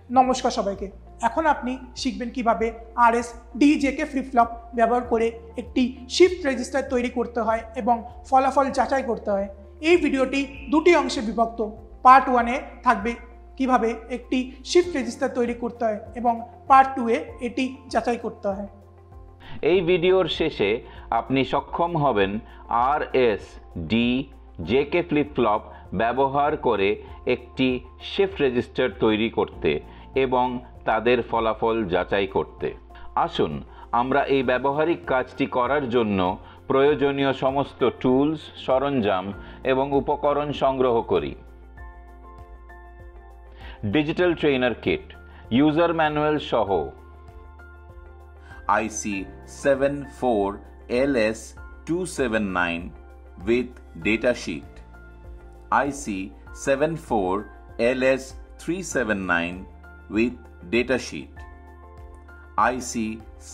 নমস্কার সবাইকে। এখন আপনি শিখবেন কিভাবে RS DJK ফ্লিপ ফ্লপ ব্যবহার করে একটি শিফট রেজিস্টার তৈরি করতে হয় এবং ফলাফল যাচাই করতে হয়। এই ভিডিওটি দুটি অংশে বিভক্ত। পার্ট 1-এ থাকবে কিভাবে একটি শিফট রেজিস্টার তৈরি করতে হয় এবং পার্ট 2-এ এটি যাচাই করতে হয়। এই ভিডিওর শেষে আপনি সক্ষম হবেন RS DJK ফ্লিপ ফ্লপ ব্যবহার করে একটি শিফট রেজিস্টার তৈরি করতে এবং তাদের ফলাফল যাচাই করতে। আসুন আমরা এই ব্যবহারিক কাজটি করার জন্য প্রয়োজনীয় সমস্ত টুলস, সরঞ্জাম এবং উপকরণ সংগ্রহ করি। Digital trainer kit, user manual সহ IC 74LS279 with datasheet, IC 74LS379 with datasheet, IC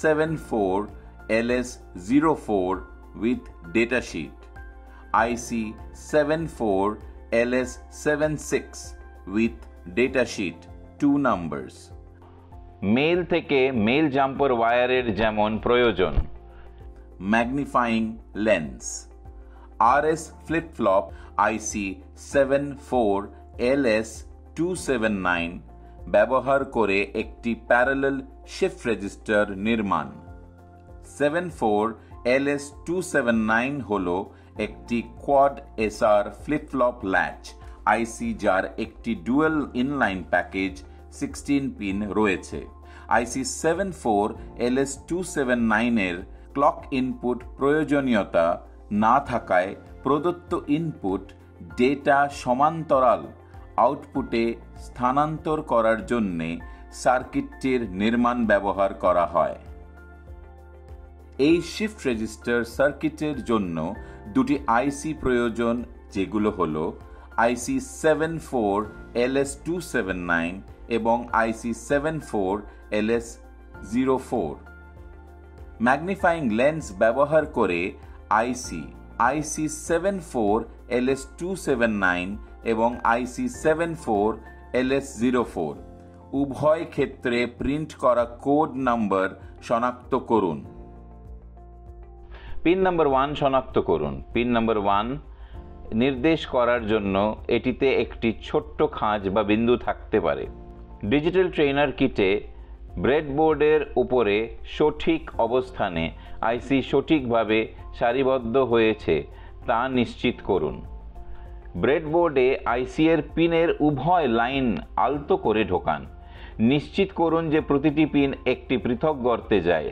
74LS04 with datasheet, IC 74LS76 with datasheet 2 numbers. Mail থেকে মেল জাম্পার ওয়্যারের যেমন প্রয়োজন। Magnifying lens, RS flip flop IC 74LS279 ব্যবহার করে একটি parallel shift register নির্মাণ। 74LS279 হল একটি quad SR flip flop latch IC যার একটি ডুয়াল ইনলাইন প্যাকেজ 16 পিন রয়েছে। IC 74LS279 এর ক্লক ইনপুট প্রয়োজনীয়তা না থাকায় প্রদত্ত ইনপুট ডেটা সমান্তরাল আউটপুটে স্থানান্তর করার জন্য সার্কিটটির নির্মাণ ব্যবহার করা হয়। এই শিফট রেজিস্টার সার্কিটের জন্য দুটি IC প্রয়োজন, যেগুলো হলো IC 74LS279 এবং IC 74LS04। ম্যাগনিফাইং লেন্স ব্যবহার করে IC 74LS279 এবং IC 74LS04 উভয় ক্ষেত্রে প্রিন্ট করা কোড নাম্বার শনাক্ত করুন। পিন নাম্বার 1 শনাক্ত করুন। পিন নাম্বার 1 নির্দেশ করার জন্য এটিতে একটি ছোট্ট খাঁজ বা বিন্দু থাকতে পারে। ডিজিটাল ট্রেনার কিটে ব্রেডবোর্ডের উপরে সঠিক অবস্থানে IC সঠিকভাবে সারিবদ্ধ হয়েছে তা নিশ্চিত করুন। ব্রেডবোর্ডে IC এর পিনের উভয় লাইন আলতো করে ঢোকান। নিশ্চিত করুন যে প্রতিটি পিন একটি পৃথক গর্তে যায়।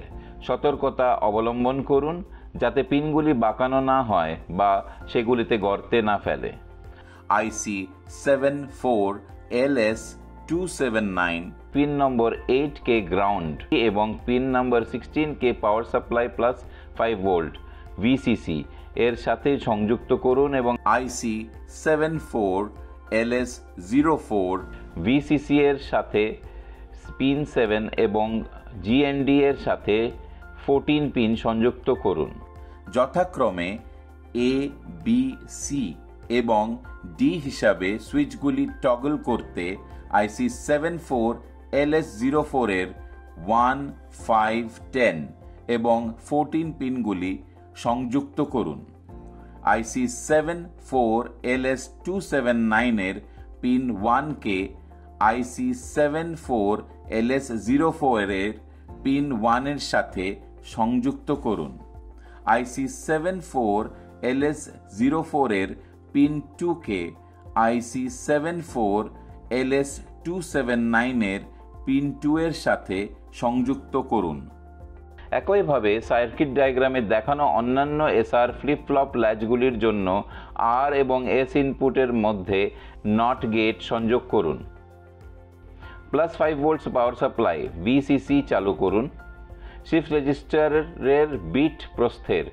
সতর্কতা অবলম্বন করুন যাতে পিনগুলি বাঁকানো না হয় বা সেগুলিতে গর্তে না ফেলে। IC 74LS279 পিন নম্বর 8K গ্রাউন্ড এবং পিন নম্বর 16K power supply plus 5 volt VCC এর সাথে সংযুক্ত করুন এবং IC 74LS04 VCC এর সাথে পিন 7 এবং GND এর সাথে 14 পিন সংযুক্ত করুন। যথাক্রমে A, B, C এবং D হিসাবে সুইচগুলি টগল করতে IC 74LS04 এর 1, 5, 10 এবং 14 পিনগুলি সংযুক্ত করুন। IC 74LS279 এর পিন 1কে IC 74LS04 এর পিন 1 এর সাথে সংযুক্ত করুন। IC 74LS04 এর পিন 2কে IC 74LS279 এর পিন 2 এর সাথে সংযুক্ত করুন। একইভাবে সার্কিট ডায়াগ্রামে দেখানো অন্যান্য SR ফ্লিপ ফ্লপ ল্যাচগুলির জন্য R এবং S ইনপুটের মধ্যে নট গেট সংযোগ করুন। Plus 5 volts power supply VCC চালু করুন। শিফট রেজিস্টারের বিট প্রস্থের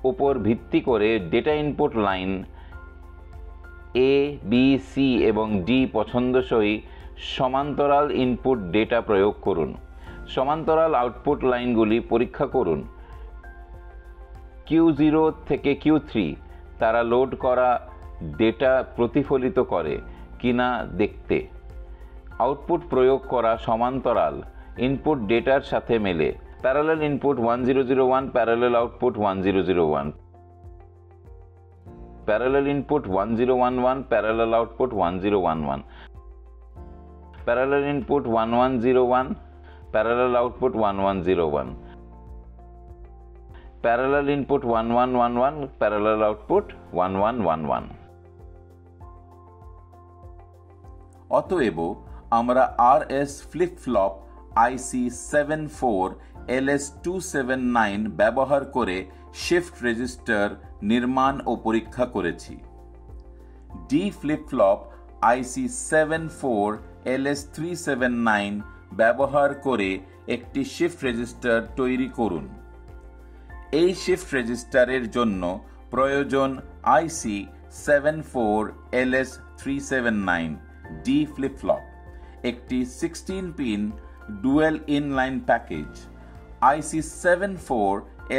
উপর ভিত্তি করে data input line A, B, C এবং D পছন্দসই সমান্তরাল ইনপুট ডেটা প্রয়োগ করুন। সমান্তরাল আউটপুট লাইনগুলি পরীক্ষা করুন। Q0 থেকে Q3 তারা লোড করা ডেটা প্রতিফলিত করে কিনা দেখতে। আউটপুট প্রয়োগ করা সমান্তরাল ইনপুট ডেটার সাথে মেলে। Parallel input 1001, parallel output 1001, parallel input 1011, parallel output 1011, parallel input 1101, parallel output 1101, parallel input 1111, parallel output 1111। অতএব আমরা RS flip flop IC 74 LS279 ব্যবহার করে শিফট রেজিস্টার নির্মাণ ও পরীক্ষা করেছি। D flip flop IC 74 LS379 ব্যবহার করে একটি শিফট রেজিস্টার তৈরি করুন। এই শিফট রেজিস্টারের জন্য প্রয়োজন IC 74 LS379 D flip flop, একটি 16 pin dual inline package. IC 74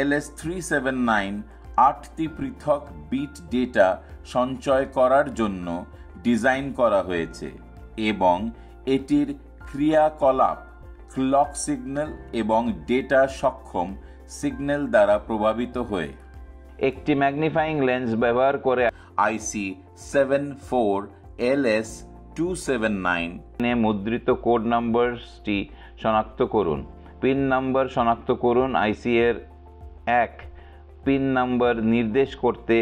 LS379 8টি পৃথক বিট ডেটা সঞ্চয় করার জন্য ডিজাইন করা হয়েছে এবং এটির ক্রিয়াকলাপ ক্লক সিগন্যাল এবং ডেটা সক্ষম সিগন্যাল দ্বারা প্রভাবিত হয়ে একটি ম্যাগনিফাইং লেন্স ব্যবহার করে IC 74 LS279 মুদ্রিত কোড নম্বরটি শনাক্ত করুন। পিন নম্বর শনাক্ত করুন। IC এর 1 পিন নম্বর নির্দেশ করতে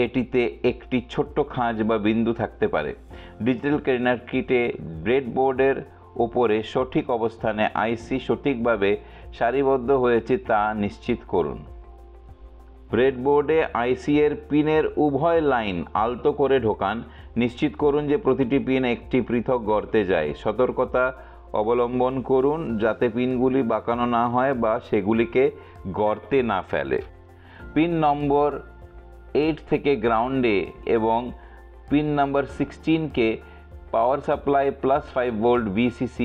এটিতে একটি ছোট্ট খাঁজ বা বিন্দু থাকতে পারে। ডিজিটাল ট্রেনার কিটে ব্রেডবোর্ডের উপরে সঠিক অবস্থানে IC সঠিকভাবে সারিবদ্ধ হয়েছে তা নিশ্চিত করুন। ব্রেডবোর্ডে IC এর পিনের উভয় লাইন আলতো করে ঢোকান। নিশ্চিত করুন যে প্রতিটি পিন একটি পৃথক গর্তে যায়। সতর্কতা অবলম্বন করুন যাতে পিনগুলি বাঁকানো না হয় বা সেগুলিকে গর্তে না ফেলে। পিন নম্বর 8 থেকে গ্রাউন্ডে এবং পিন নম্বর 16কে পাওয়ার সাপ্লাই +5 ভোল্ট VCC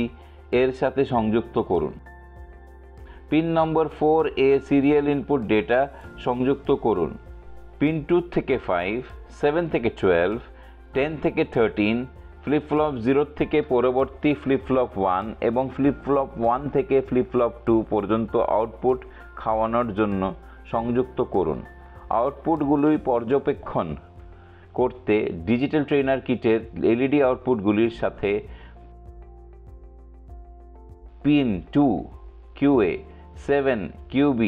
এর সাথে সংযুক্ত করুন। পিন নম্বর 4A সিরিয়াল ইনপুট ডেটা সংযুক্ত করুন। পিন 2 থেকে 5, 7 থেকে 12, 10 থেকে 13, ফ্লিপ ফ্লপ 0 থেকে পরবর্তী ফ্লিপ ফ্লপ 1 এবং ফ্লিপ ফ্লপ 1 থেকে ফ্লিপ ফ্লপ 2 পর্যন্ত আউটপুট খাওয়ানোর জন্য সংযুক্ত করুন। আউটপুটগুলি পর্যবেক্ষণ করতে ডিজিটাল ট্রেনার কিটের LED আউটপুটগুলির সাথে পিন 2 QA, 7 QB,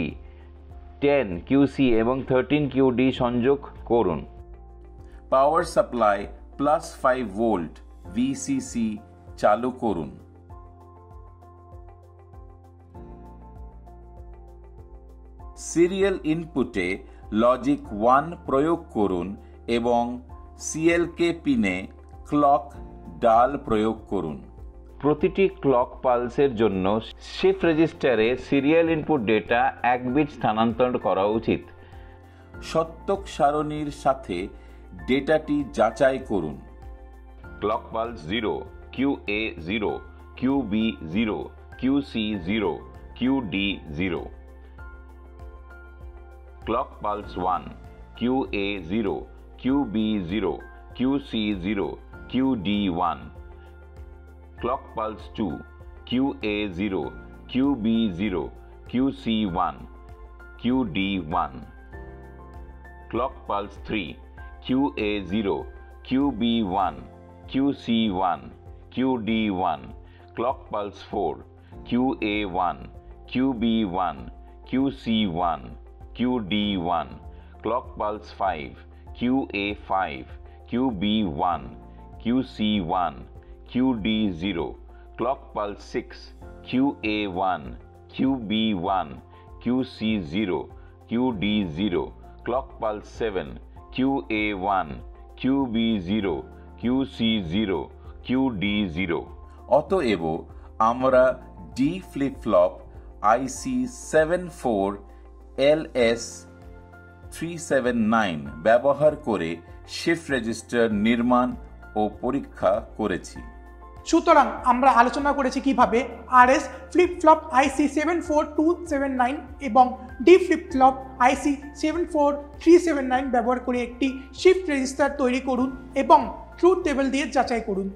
10 QC এবং 13 QD সংযোগ করুন। পাওয়ার সাপ্লাই +5 ভোল্ট VCC চালু করুন। সিরিয়াল ইনপুটে লজিক 1 প্রয়োগ করুন এবং CLK পিনে ক্লক ডাল প্রয়োগ করুন। প্রতিটি ক্লক পালসের জন্য শিফট রেজিস্টারে সিরিয়াল ইনপুট ডেটা 1 বিট স্থানান্তর করা উচিত। সত্যক সারণীর সাথে ডেটাটি যাচাই করুন। Clock pulse 0, QA 0, QB 0, QC 0, QD 0। Clock pulse 1, QA 0, QB 0, QC 0, QD 1। Clock pulse 2, QA 0, QB 0, QC 1, QD 1। Clock pulse 3, QA 0, QB 1, QC 1, QD 1। Clock pulse 4, QA 1, QB 1, QC 1, QD 1। Clock pulse 5, QA 5, QB 1, QC 1, QD 0। Clock pulse 6, QA 1, QB 1, QC 0, QD 0। Clock pulse 7, QA 1, QB 0, QC 0, QD 0। অতএব আমরা D flip flop IC 74 LS379 ব্যবহার করে shift register নির্মাণ ও পরীক্ষা করেছি। সুতরাং আমরা আলোচনা করেছি কিভাবে RS ফ্লিপ ফ্লপ IC 74279 এবং D ফ্লিপ ফ্লপ IC 74379 ব্যবহার করে একটি শিফট রেজিস্টার তৈরি করুন এবং ট্রুথ টেবিল দিয়ে যাচাই করুন।